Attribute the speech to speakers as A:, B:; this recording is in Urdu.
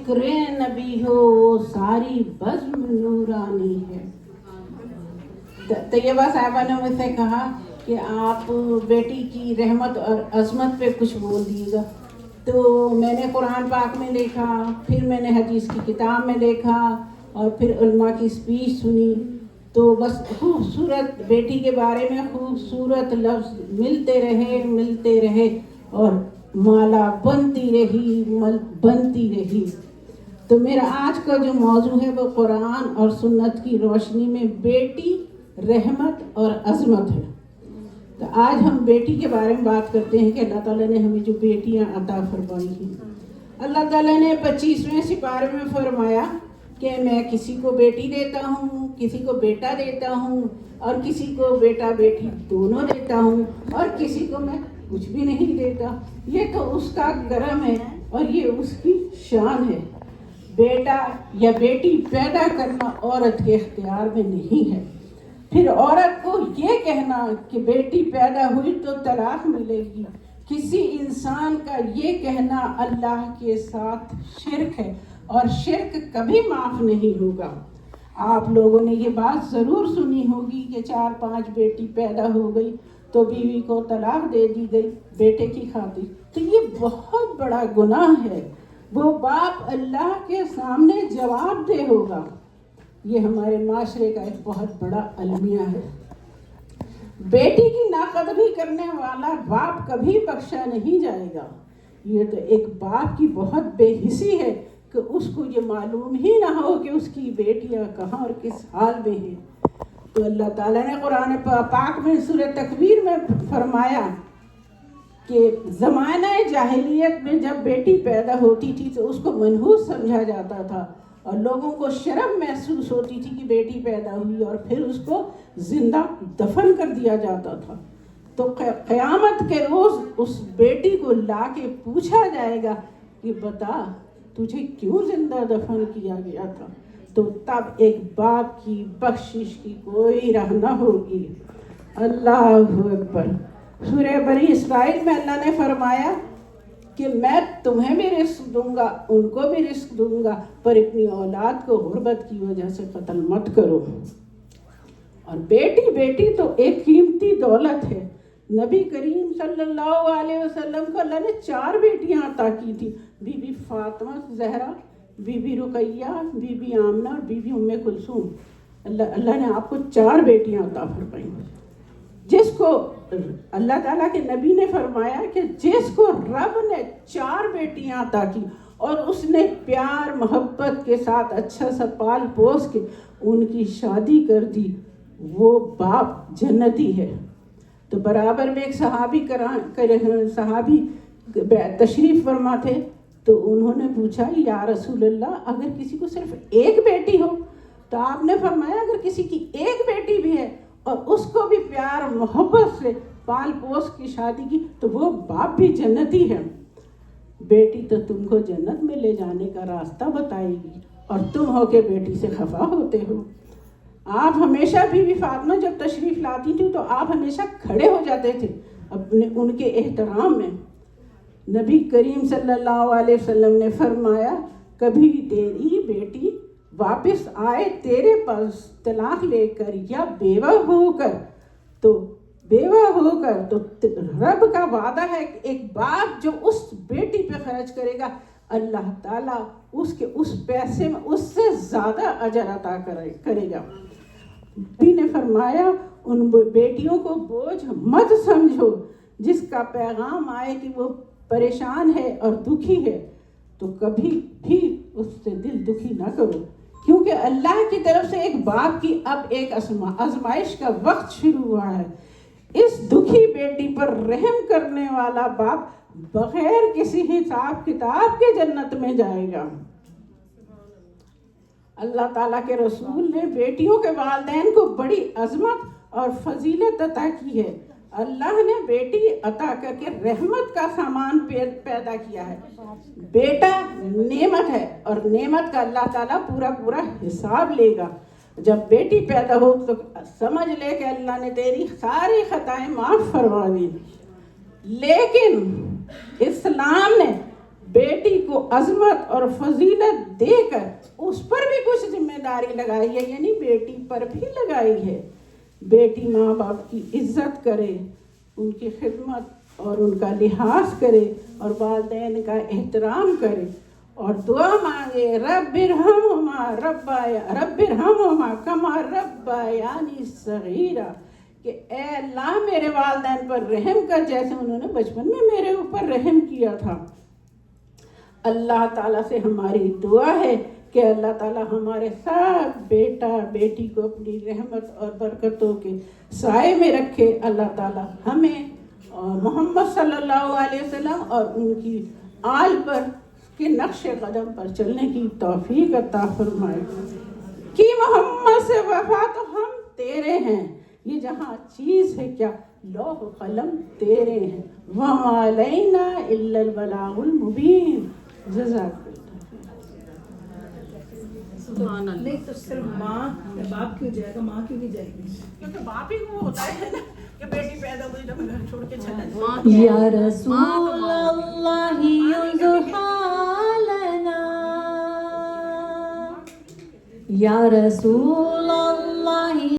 A: ذکر نبی ہو وہ ساری بزم نورانی ہے. طیبہ صاحبہ نے مجھ سے کہا کہ آپ بیٹی کی رحمت اور عظمت پہ کچھ بول دیے گا. تو میں نے قرآن پاک میں دیکھا، پھر میں نے حدیث کی کتاب میں دیکھا، اور پھر علماء کی اسپیچ سنی. تو بس خوبصورت بیٹی کے بارے میں خوبصورت لفظ ملتے رہے اور مالا بنتی رہی. تو میرا آج کا جو موضوع ہے وہ قرآن اور سنت کی روشنی میں بیٹی، رحمت اور عظمت ہے. تو آج ہم بیٹی کے بارے میں بات کرتے ہیں کہ اللہ تعالیٰ نے ہمیں جو بیٹیاں عطا فرمائی ہیں. اللہ تعالیٰ نے 25ویں سپارے میں فرمایا کہ میں کسی کو بیٹی دیتا ہوں، کسی کو بیٹا دیتا ہوں، اور کسی کو بیٹا بیٹی دونوں دیتا ہوں، اور کسی کو میں کچھ بھی نہیں دیتا. یہ تو اس کا کرم ہے اور یہ اس کی شان ہے. بیٹا یا بیٹی پیدا کرنا عورت کے اختیار میں نہیں ہے. پھر عورت کو یہ کہنا کہ بیٹی پیدا ہوئی تو طلاق ملے گی، کسی انسان کا یہ کہنا اللہ کے ساتھ شرک ہے، اور شرک کبھی معاف نہیں ہوگا. آپ لوگوں نے یہ بات ضرور سنی ہوگی کہ 4-5 بیٹی پیدا ہو گئی تو بیوی کو طلاق دے دی گئی بیٹے کی خاطر. تو یہ بہت بڑا گناہ ہے. وہ باپ اللہ کے سامنے جواب دہ ہوگا. یہ ہمارے معاشرے کا ایک بہت بڑا المیہ ہے. بیٹی کی ناقدری کرنے والا باپ کبھی بخشا نہیں جائے گا. یہ تو ایک باپ کی بہت بے حسی ہے کہ اس کو یہ معلوم ہی نہ ہو کہ اس کی بیٹیاں کہاں اور کس حال میں ہیں. تو اللہ تعالیٰ نے قرآن پاک میں سورہ تکویر میں فرمایا کہ زمانہ جاہلیت میں جب بیٹی پیدا ہوتی تھی تو اس کو منحوس سمجھا جاتا تھا، اور لوگوں کو شرم محسوس ہوتی تھی کہ بیٹی پیدا ہوئی، اور پھر اس کو زندہ دفن کر دیا جاتا تھا. تو قیامت کے روز اس بیٹی کو لا کے پوچھا جائے گا کہ بتا تجھے کیوں زندہ دفن کیا گیا تھا. تو تب ایک باپ کی بخشش کی کوئی راہ نہ ہوگی. اللہ اکبر. سورہ بنی اسرائیل میں اللہ نے فرمایا کہ میں تمہیں بھی رزق دوں گا، ان کو بھی رزق دوں گا، پر اپنی اولاد کو غربت کی وجہ سے قتل مت کرو. اور بیٹی تو ایک قیمتی دولت ہے. نبی کریم صلی اللہ علیہ وسلم کو اللہ نے 4 بیٹیاں عطا کی تھی. Bibi Fatima Zahra, Bibi Ruqayya, Bibi Amina اور بی بی ام کلثوم. اللہ نے آپ کو 4 بیٹیاں عطا فرمائیں. جس کو اللہ تعالیٰ کے نبی نے فرمایا کہ جس کو رب نے 4 بیٹیاں عطا کی اور اس نے پیار محبت کے ساتھ اچھا سا پال پوس کے ان کی شادی کر دی، وہ باپ جنتی ہے. تو برابر میں ایک صحابی تشریف فرما تھے، تو انہوں نے پوچھا یا رسول اللہ اگر کسی کو صرف ایک بیٹی ہو؟ تو آپ نے فرمایا اگر کسی کی ایک بیٹی بھی ہے اور اس کو بھی پیار محبت سے پال پوس کی شادی کی تو وہ باپ بھی جنتی ہے. بیٹی تو تم کو جنت میں لے جانے کا راستہ بتائے گی، اور تم ہو کے بیٹی سے خفا ہوتے ہو. آپ ہمیشہ بی بی فاطمہ جب تشریف لاتی تھی تو آپ ہمیشہ کھڑے ہو جاتے تھے اپنے ان کے احترام میں. نبی کریم صلی اللہ علیہ وسلم نے فرمایا کبھی تیری بیٹی واپس آئے تیرے پاس طلاق لے کر یا بیوہ ہو کر تو رب کا وعدہ ہے کہ ایک باپ جو اس بیٹی پہ خرچ کرے گا اللہ تعالیٰ اس پیسے میں اس سے زیادہ اجر عطا کرے گا. نبی نے فرمایا ان بیٹیوں کو بوجھ مت سمجھو. جس کا پیغام آئے کہ وہ پریشان ہے اور دکھی ہے تو کبھی بھی اس سے دل دکھی نہ کرو، کیونکہ اللہ کی طرف سے ایک باپ کی اب ایک آزمائش کا وقت شروع ہوا ہے. اس دکھی بیٹی پر رحم کرنے والا باپ بغیر کسی حساب کتاب کے جنت میں جائے گا. اللہ تعالیٰ کے رسول نے بیٹیوں کے والدین کو بڑی عظمت اور فضیلت عطا کی ہے. اللہ نے بیٹی عطا کر کے رحمت کا سامان پیدا کیا ہے. بیٹا نعمت ہے اور نعمت کا اللہ تعالیٰ پورا حساب لے گا. جب بیٹی پیدا ہو تو سمجھ لے کہ اللہ نے تیری ساری خطائیں معاف فرما دی. لیکن اسلام نے بیٹی کو عظمت اور فضیلت دے کر اس پر بھی کچھ ذمہ داری لگائی ہے، یعنی بیٹی پر بھی لگائی ہے۔ بیٹی ماں باپ کی عزت کرے، ان کی خدمت اور ان کا لحاظ کرے اور والدین کا احترام کرے اور دعا مانگے، رب ارحمہما کما ربیانی صغیرا، کہ اے اللہ میرے والدین پر رحم کر جیسے انہوں نے بچپن میں میرے اوپر رحم کیا تھا۔ اللہ تعالیٰ سے ہماری دعا ہے کہ اللہ تعالیٰ ہمارے سب بیٹا بیٹی کو اپنی رحمت اور برکتوں کے سائے میں رکھے۔ اللہ تعالیٰ ہمیں اور محمد صلی اللہ علیہ وسلم اور ان کی آل پر کے نقش قدم پر چلنے کی توفیق عطا فرمائے۔ کہ محمد سے وفا تو ہم تیرے ہیں، یہ جہاں چیز ہے کیا لوح و قلم تیرے ہیں، وَمَا عَلَيْنَا إِلَّا الْبَلَاغُ الْمُبِينُ۔ جزاک
B: سبحان اللہ۔ نہیں تو صرف ماں باپ کیوں جائے گا، ماں کیوں نہیں جائے گی؟
A: کیونکہ باپ ہی کو ہوتا ہے نا کہ بیٹی پیدا ہوئی تو گھر چھوڑ کے چلا جائے۔
C: یا رسول اللہ یضحالنا، یا رسول اللہ